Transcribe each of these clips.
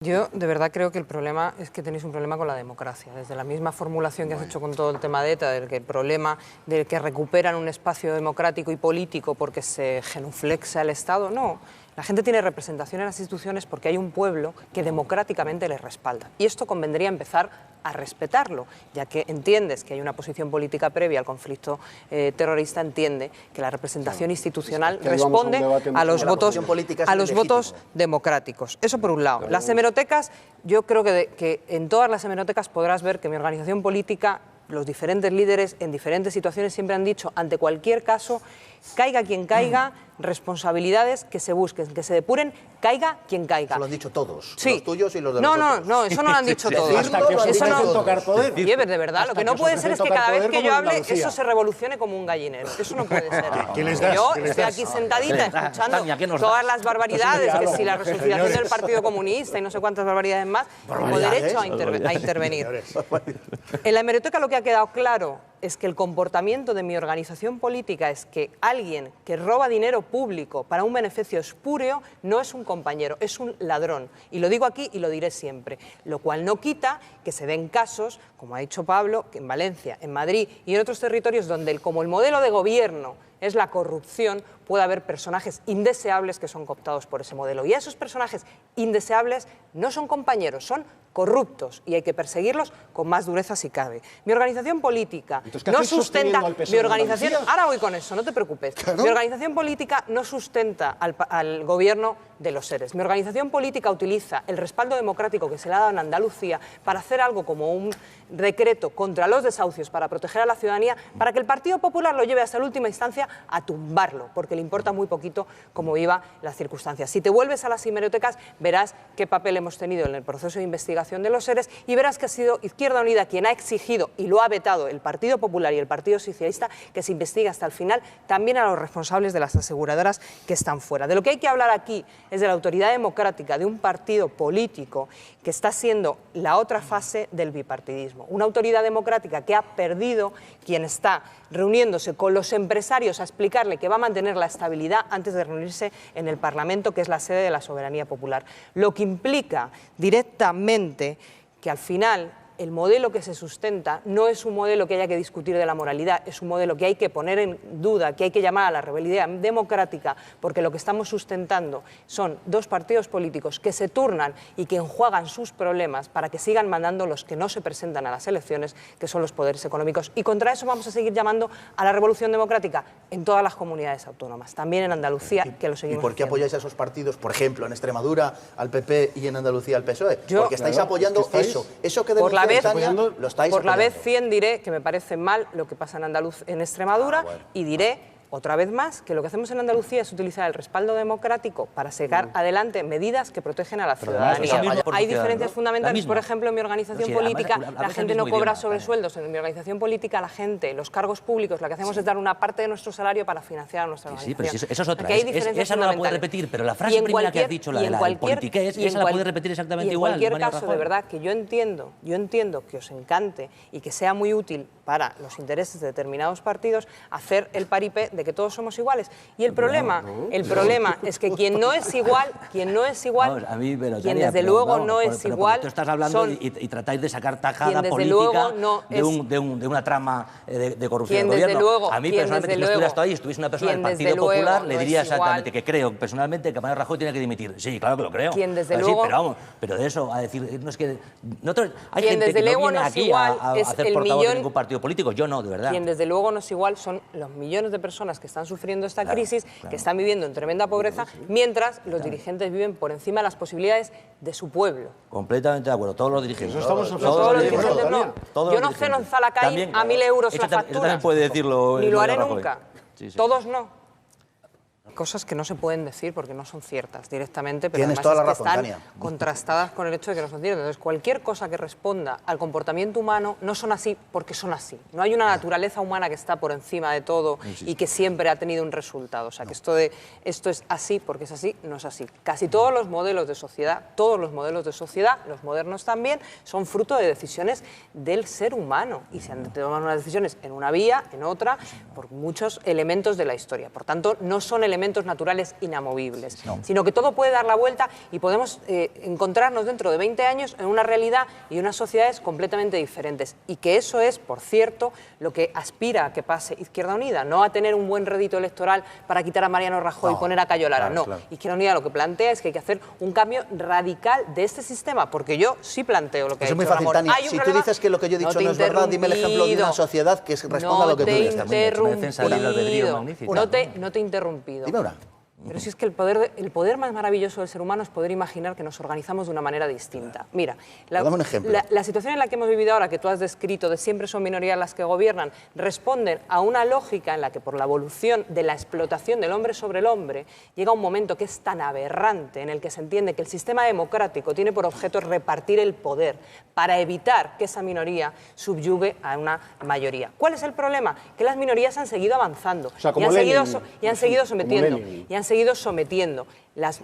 Yo de verdad creo que el problema es que tenéis un problema con la democracia. Desde la misma formulación que has hecho con todo el tema de ETA, del que el problema del que recuperan un espacio democrático y político porque se genuflexa el Estado, no. La gente tiene representación en las instituciones porque hay un pueblo que democráticamente les respalda. Y esto convendría empezar a respetarlo, ya que entiendes que hay una posición política previa al conflicto terrorista, entiende que la representación institucional responde a los votos democráticos. Eso por un lado. Las hemerotecas, yo creo que en todas las hemerotecas podrás ver que mi organización política, los diferentes líderes en diferentes situaciones siempre han dicho, ante cualquier caso, caiga quien caiga, responsabilidades que se busquen, que se depuren, caiga quien caiga. Eso lo han dicho todos, sí. Los tuyos y los de los otros. No, eso no lo han dicho todos. Eso no tocar poder. Lleves, de verdad, lo que no puede ser es que cada vez que yo hable eso se revolucione como un gallinero. Eso no puede ser. Yo estoy aquí sentadita escuchando todas las barbaridades, que si la resucitación del Partido Comunista y no sé cuántas barbaridades más, tengo derecho a intervenir. En la hemeroteca lo que ha quedado claro es que el comportamiento de mi organización política es que alguien que roba dinero público para un beneficio espúreo no es un compañero, es un ladrón. Y lo digo aquí y lo diré siempre. Lo cual no quita que se den casos, como ha dicho Pablo, que en Valencia, en Madrid y en otros territorios donde como el modelo de gobierno es la corrupción, puede haber personajes indeseables que son cooptados por ese modelo. Y esos personajes indeseables no son compañeros, son corruptos y hay que perseguirlos con más dureza si cabe. Mi organización política no sustenta... Ahora voy con eso, no te preocupes. Claro. Mi organización política no sustenta al gobierno de los seres. Mi organización política utiliza el respaldo democrático que se le ha dado en Andalucía para hacer algo como un decreto contra los desahucios para proteger a la ciudadanía, para que el Partido Popular lo lleve hasta la última instancia a tumbarlo, porque le importa muy poquito cómo viva las circunstancias. Si te vuelves a las hemerotecas, verás qué papel hemos tenido en el proceso de investigación de los seres y verás que ha sido Izquierda Unida quien ha exigido, y lo ha vetado el Partido Popular y el Partido Socialista, que se investigue hasta el final también a los responsables de las aseguradoras que están fuera. De lo que hay que hablar aquí es de la autoridad democrática de un partido político que está siendo la otra fase del bipartidismo. Una autoridad democrática que ha perdido quien está reuniéndose con los empresarios a explicarle que va a mantener la estabilidad antes de reunirse en el Parlamento, que es la sede de la soberanía popular. Lo que implica directamente que al final el modelo que se sustenta no es un modelo que haya que discutir de la moralidad, es un modelo que hay que poner en duda, que hay que llamar a la rebeldía democrática, porque lo que estamos sustentando son dos partidos políticos que se turnan y que enjuagan sus problemas para que sigan mandando los que no se presentan a las elecciones, que son los poderes económicos. Y contra eso vamos a seguir llamando a la revolución democrática en todas las comunidades autónomas, también en Andalucía, que lo seguimos. ¿Y por qué haciendo. apoyáis a esos partidos, por ejemplo, en Extremadura al PP y en Andalucía al PSOE? Porque estáis apoyando eso que denuncia Por la vez 100 diré que me parece mal lo que pasa en Extremadura y diré otra vez más que lo que hacemos en Andalucía es utilizar el respaldo democrático para sacar adelante medidas que protegen a la ciudadanía. Hay diferencias fundamentales, por ejemplo, en mi organización política la gente no cobra sobresueldos, en mi organización política la gente, los cargos públicos, lo que hacemos es dar una parte de nuestro salario para financiar a nuestra organización. Sí, pero eso es otra. Esa no la puedes repetir, pero la frase primera que has dicho, la del politiqués, esa la puedes repetir exactamente igual. En cualquier caso, de verdad, que yo entiendo que os encante y que sea muy útil para los intereses de determinados partidos hacer el paripé de que todos somos iguales. Y el problema es que quien no es igual, quien desde luego no es igual, tú estás hablando y tratáis de sacar tajada política de una trama de corrupción del gobierno. A mí personalmente, si no estuvieras tú ahí, estuviese una persona del Partido Popular, le diría exactamente que creo personalmente que Mariano Rajoy tiene que dimitir. Sí, claro que lo creo. Pero de eso a decir, no es que hay gente que no viene aquí a hacer portavoz de ningún partido político. Yo no, de verdad. Quien desde luego no es igual son los millones de personas que están sufriendo esta crisis, que están viviendo en tremenda pobreza, mientras los dirigentes viven por encima de las posibilidades de su pueblo. Completamente de acuerdo, todos los dirigentes. Todos los dirigentes no. Yo no ceno en Zalacaín a 1.000 euros la factura. Eso también puede decirlo. Ni lo haré nunca. Todos no. Cosas que no se pueden decir porque no son ciertas directamente, pero además es que están contrastadas con el hecho de que no son ciertas. Entonces, cualquier cosa que responda al comportamiento humano no son así porque son así. No hay una naturaleza humana que está por encima de todo y que siempre ha tenido un resultado. O sea, que esto es así porque es así, no es así. Casi todos los modelos de sociedad, los modernos también, son fruto de decisiones del ser humano y se han tomado unas decisiones en una vía, en otra, por muchos elementos de la historia. Por tanto, no son elementos elementos naturales inamovibles, sino que todo puede dar la vuelta y podemos encontrarnos dentro de 20 años en una realidad y unas sociedades completamente diferentes. Y que eso es, por cierto, lo que aspira a que pase Izquierda Unida, no a tener un buen rédito electoral para quitar a Mariano Rajoy y poner a Cayo Lara, no. Izquierda Unida lo que plantea es que hay que hacer un cambio radical de este sistema, porque yo sí planteo lo que ha dicho Ramón. Es muy fácil, Tania. Si tú dices que lo que yo he dicho no es verdad, dime el ejemplo de una sociedad que responda a lo que tú dices. No te he interrumpido. Dime una. Pero si es que el poder más maravilloso del ser humano es poder imaginar que nos organizamos de una manera distinta. Mira, dame un ejemplo. La situación en la que hemos vivido ahora, que tú has descrito, de siempre son minorías las que gobiernan, responden a una lógica en la que por la evolución de la explotación del hombre sobre el hombre, llega un momento que es tan aberrante en el que se entiende que el sistema democrático tiene por objeto repartir el poder para evitar que esa minoría subyugue a una mayoría. ¿Cuál es el problema? Que las minorías han seguido avanzando, o sea, y han seguido sometiendo, seguido sometiendo las...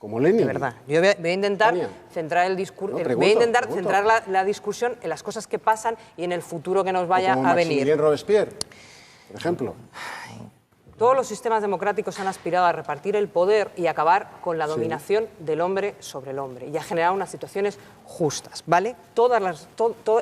Como Lenin. De verdad. Yo voy a intentar centrar el discurso, voy a intentar centrar la discusión en las cosas que pasan y en el futuro que nos vaya a venir. Maximilien Robespierre, por ejemplo. Todos los sistemas democráticos han aspirado a repartir el poder y acabar con la dominación del hombre sobre el hombre y a generar unas situaciones justas, ¿vale?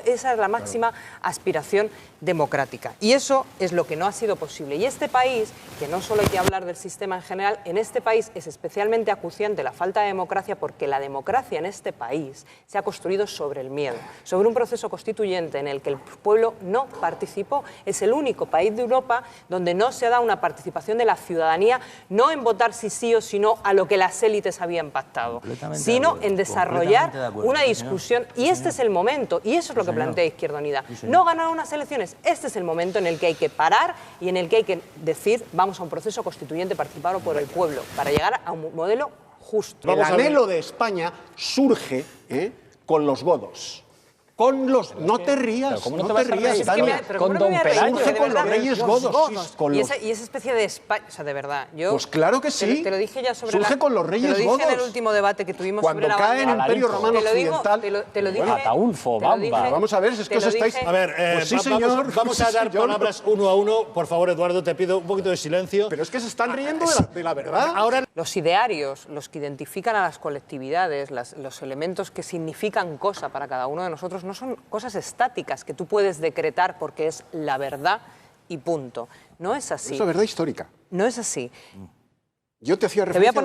Esa es la máxima aspiración democrática. Y eso es lo que no ha sido posible. Y este país, que no solo hay que hablar del sistema en general, en este país es especialmente acuciante la falta de democracia porque la democracia en este país se ha construido sobre el miedo, sobre un proceso constituyente en el que el pueblo no participó. Es el único país de Europa donde no se ha dado una participación de la ciudadanía, no en votar si sí o si no a lo que las élites habían pactado, sino en desarrollar una discusión. Y este es el momento, y eso es lo que plantea Izquierda Unida. No ganar unas elecciones, este es el momento en el que hay que parar y en el que hay que decir, vamos a un proceso constituyente participado por el pueblo, para llegar a un modelo justo. El anhelo de España surge con los godos. Con los... No te rías, ¿cómo no te rías. Con Don Pelayo. Surge con los reyes godos. Y esa especie de España... O sea, de verdad, yo... Pues claro que sí. Te lo dije ya sobre surge con los reyes godos. Te lo dije en el último debate que tuvimos cuando sobre la cae el Imperio Romano Occidental... Te lo dije... Ataulfo, Bamba. Vamos a ver, si es que os estáis... A ver, pues sí, señor. Vamos a dar palabras uno a uno. Por favor, Eduardo, te pido un poquito de silencio. Pero es que se están riendo de la verdad. Ahora... Los idearios, los que identifican a las colectividades, los elementos que significan cosa para cada uno de nosotros, no son cosas estáticas que tú puedes decretar porque es la verdad y punto. No es así. Es la verdad histórica. No es así. Yo te hacía referencia. Te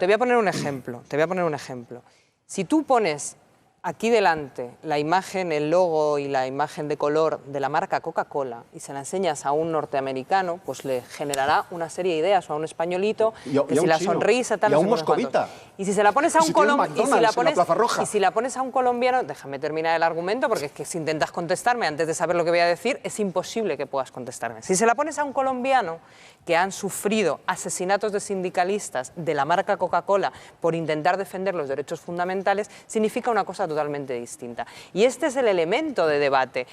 voy a poner un ejemplo. Si tú pones aquí delante la imagen, el logo y la imagen de color de la marca Coca-Cola y se la enseñas a un norteamericano, pues le generará una serie de ideas o a un españolito que si la sonrisa tal, y a un moscovita. Y si se la pones a un colombiano, déjame terminar el argumento porque es que si intentas contestarme antes de saber lo que voy a decir es imposible que puedas contestarme. Si se la pones a un colombiano que han sufrido asesinatos de sindicalistas de la marca Coca-Cola por intentar defender los derechos fundamentales, significa una cosa totalmente distinta. Y este es el elemento de debate.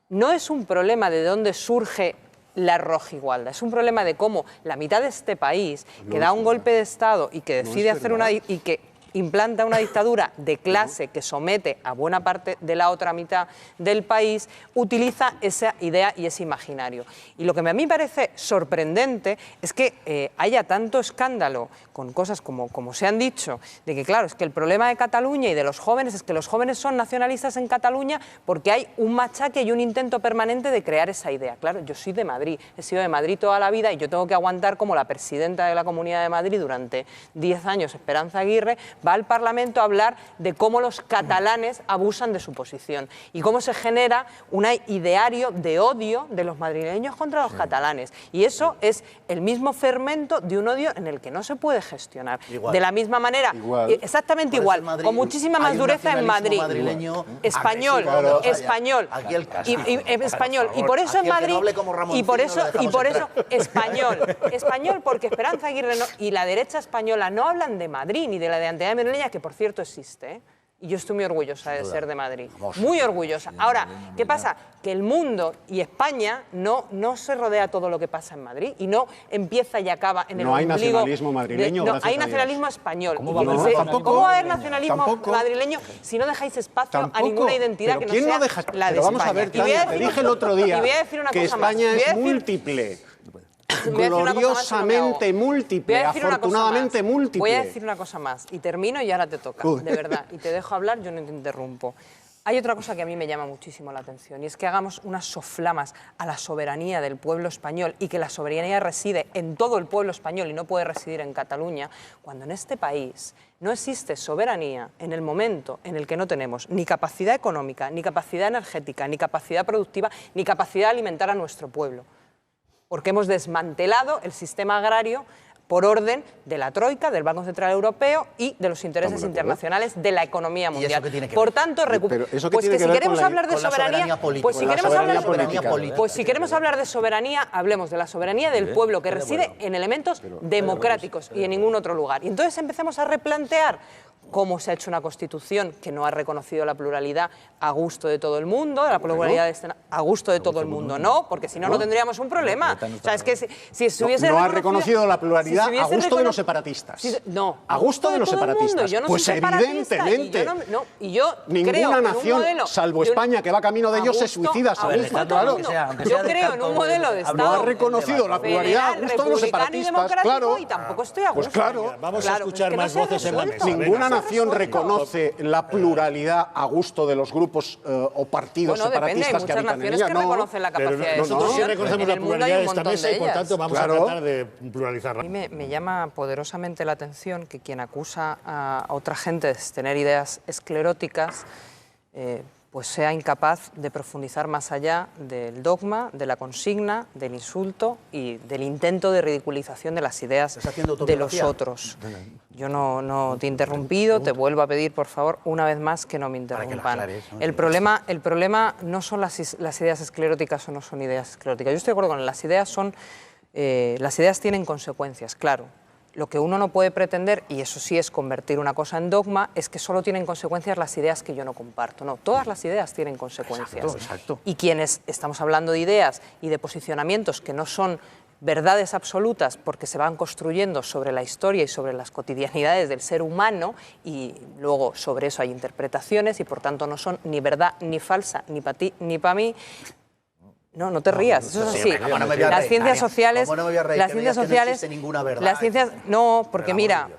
No es un problema de dónde surge la rojigualda, es un problema de cómo la mitad de este país, que da un golpe de Estado y que decide hacer y que implanta una dictadura de clase que somete a buena parte de la otra mitad del país, utiliza esa idea y ese imaginario. Y lo que a mí me parece sorprendente es que haya tanto escándalo con cosas como se han dicho, de que claro, es que el problema de Cataluña y de los jóvenes es que los jóvenes son nacionalistas en Cataluña porque hay un machaque y un intento permanente de crear esa idea. Claro, yo soy de Madrid, he sido de Madrid toda la vida y yo tengo que aguantar como la presidenta de la Comunidad de Madrid durante 10 años, Esperanza Aguirre, va al Parlamento a hablar de cómo los catalanes abusan de su posición y cómo se genera un ideario de odio de los madrileños contra los catalanes. Y eso es el mismo fermento de un odio en el que no se puede gestionar. Igual. De la misma manera, exactamente igual, con muchísima más dureza en Madrid. Español, español. Y por eso en Madrid, y por eso español, porque Esperanza Aguirre y la derecha española no hablan de Madrid ni de la identidad madrileña, que por cierto existe, ¿eh? Y yo estoy muy orgullosa de ser de Madrid, muy orgullosa. Ahora, ¿qué pasa? Que el mundo y España no se rodea todo lo que pasa en Madrid y no empieza y acaba en el ombligo. No hay nacionalismo madrileño, no, hay nacionalismo español. ¿Cómo va a haber nacionalismo madrileño si no dejáis espacio a ninguna identidad que no sea la de España? Vamos a ver, Tania, te dije el otro día que España es múltiple. gloriosamente múltiple, afortunadamente múltiple. Voy a decir una cosa más, y termino y ahora te toca, de verdad, y te dejo hablar, yo no te interrumpo. Hay otra cosa que a mí me llama muchísimo la atención, y es que hagamos unas soflamas a la soberanía del pueblo español y que la soberanía reside en todo el pueblo español y no puede residir en Cataluña, cuando en este país no existe soberanía en el momento en el que no tenemos ni capacidad económica, ni capacidad energética, ni capacidad productiva, ni capacidad de alimentar a nuestro pueblo. Porque hemos desmantelado el sistema agrario por orden de la Troika, del Banco Central Europeo y de los intereses internacionales de la economía mundial. Por tanto, pues que si queremos hablar de soberanía, si queremos hablar de soberanía, hablemos de la soberanía del pueblo, que reside en elementos democráticos y en ningún otro lugar. Y entonces empecemos a replantear cómo se ha hecho una Constitución que no ha reconocido la pluralidad a gusto de todo el mundo, la pluralidad a gusto de todo el mundo, no, porque si no, no tendríamos un problema. O sea, es que si se hubiese no ha reconocido la pluralidad a gusto de los separatistas. No, a gusto de los separatistas. Yo no pues soy evidentemente, y yo ninguna nación, salvo España, que va camino de ellos, se suicida. Yo creo en un modelo de Estado. No ha reconocido la pluralidad a gusto de los separatistas. Claro, y tampoco estoy a gusto. Pues claro. Vamos a escuchar más voces en la mesa. Ninguna nación reconoce la pluralidad a gusto de los grupos o partidos separatistas que habitan en ella. Que reconocen la capacidad de nosotros sí reconocemos la pluralidad de esta mesa y por tanto vamos a tratar de pluralizarla. A mí me llama poderosamente la atención que quien acusa a otra gente de tener ideas escleróticas pues sea incapaz de profundizar más allá del dogma, de la consigna, del insulto y del intento de ridiculización de las ideas de los otros. Yo no te he interrumpido, te vuelvo a pedir, por favor, una vez más que no me interrumpan. El problema no son las ideas escleróticas o no son ideas escleróticas. Yo estoy de acuerdo con las ideas, las ideas tienen consecuencias, claro. Lo que uno no puede pretender, y eso sí es convertir una cosa en dogma, es que solo tienen consecuencias las ideas que yo no comparto. No, todas las ideas tienen consecuencias. Exacto. Y quienes estamos hablando de ideas y de posicionamientos que no son verdades absolutas porque se van construyendo sobre la historia y sobre las cotidianidades del ser humano y luego sobre eso hay interpretaciones y por tanto no son ni verdad ni falsa, ni para ti ni para mí. No te rías, eso es así. Las ciencias sociales, no, porque mira,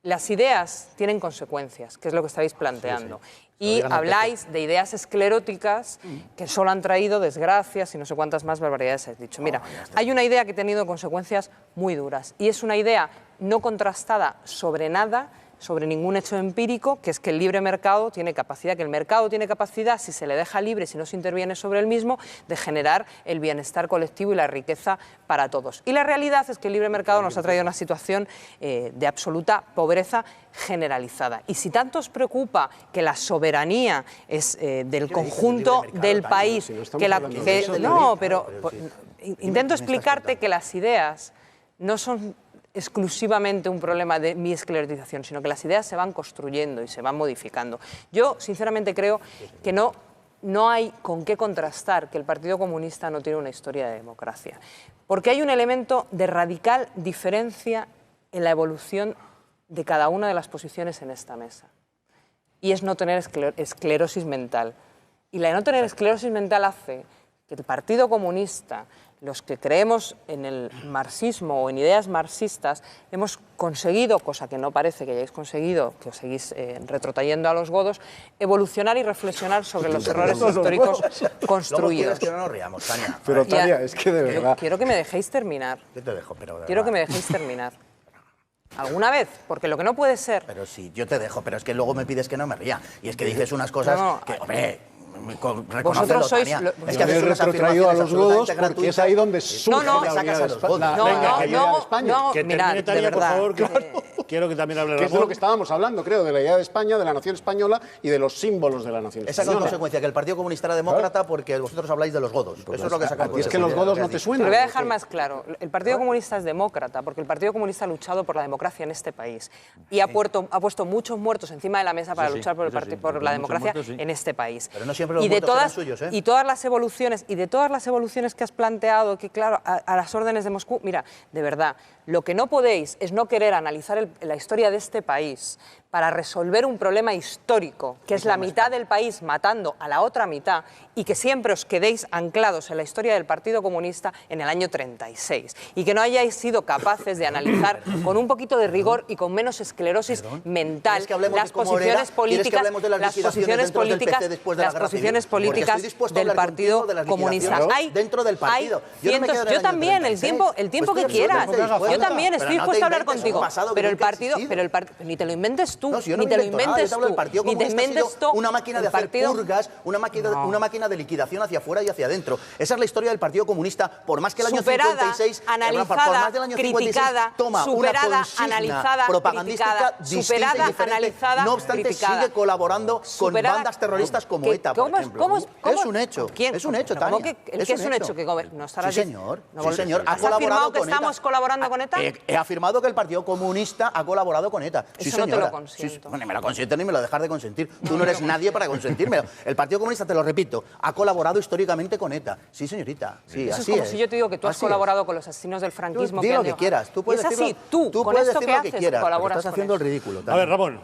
las ideas tienen consecuencias, que es lo que estáis planteando. Y habláis de ideas escleróticas que solo han traído desgracias y no sé cuántas más barbaridades has dicho. Mira, hay una idea que ha tenido consecuencias muy duras y es una idea no contrastada sobre nada, sobre ningún hecho empírico, que es que el libre mercado tiene capacidad, que el mercado tiene capacidad, si se le deja libre, si no se interviene sobre él mismo, de generar el bienestar colectivo y la riqueza para todos. Y la realidad es que el libre mercado nos ha traído una situación de absoluta pobreza generalizada. Y si tanto os preocupa que la soberanía es del conjunto del país, intento explicarte que las ideas no son exclusivamente un problema de mi esclerotización, sino que las ideas se van construyendo y se van modificando. Yo, sinceramente, creo que no hay con qué contrastar que el Partido Comunista no tiene una historia de democracia, porque hay un elemento de radical diferencia en la evolución de cada una de las posiciones en esta mesa, y es no tener esclerosis mental. Y la de no tener esclerosis mental hace que el Partido Comunista, los que creemos en el marxismo o en ideas marxistas, hemos conseguido, cosa que no parece que hayáis conseguido, que os seguís retrotrayendo a los godos, evolucionar y reflexionar sobre los errores históricos construidos. Que no nos riamos, Tania. Pero Tania, es que de verdad... Quiero que me dejéis terminar. Yo te dejo, pero... Quiero que me dejéis terminar. ¿Alguna vez? Porque lo que no puede ser... Pero sí, yo te dejo, pero es que luego me pides que no me ría. Y es que dices unas cosas que, hombre... Vosotros sois... Es que habéis retrotraído a los godos porque es ahí donde surge la unidad de España. Mirad, de verdad. Quiero que también hable que es de lo que estábamos hablando, creo, de la idea de España, de la nación española y de los símbolos de la nación española. Esa es la consecuencia, que el Partido Comunista era demócrata porque vosotros habláis de los godos. Eso es lo que saca. Y es que los godos no te suenan. Te lo voy a dejar más claro. El Partido Comunista es demócrata porque el Partido Comunista ha luchado por la democracia en este país y ha puesto muchos muertos encima de la mesa para luchar por la democracia en este país. Pero no siempre los muertos eran suyos, ¿eh? Y todas las evoluciones que has planteado, que claro, a las órdenes de Moscú, mira, de verdad, Lo que no podéis es no querer analizar la historia de este país para resolver un problema histórico, que es la mitad del país matando a la otra mitad, y que siempre os quedéis anclados en la historia del Partido Comunista en el año 36. Y que no hayáis sido capaces de analizar con un poquito de rigor y con menos esclerosis mental las posiciones políticas del Partido Comunista. Dentro del partido. Yo también, el tiempo que quieras. Yo también estoy dispuesto a hablar contigo. Pero el partido, ni te lo inventes tú, ni te lo inventes tú, ni te inventes tú. Una máquina de hacer purgas, una máquina de liquidación hacia afuera y hacia adentro. Esa es la historia del Partido Comunista, por más que el año 56, analizada, criticada, toma una consigna propagandística distinta y diferente. No obstante, sigue colaborando con bandas terroristas como ETA, por ejemplo. Es un hecho. Es un hecho, Tania. ¿Qué es un hecho? ¿No estarás Sí, señor. Sí, señor. ¿Has afirmado que estamos colaborando con ETA? He afirmado que el Partido Comunista ha colaborado con ETA. Sí, Eso no te lo consiento. Ni me lo consiento ni me lo dejas de consentir. Tú no eres nadie para consentírmelo. El Partido Comunista, te lo repito, ha colaborado históricamente con ETA. Sí, señorita. Sí, eso así es como si yo te digo que tú has colaborado con los asesinos del franquismo. Di lo que quieras. Tú puedes decir lo que quieras. Colaboras. Estás haciendo el ridículo. A ver, Ramón.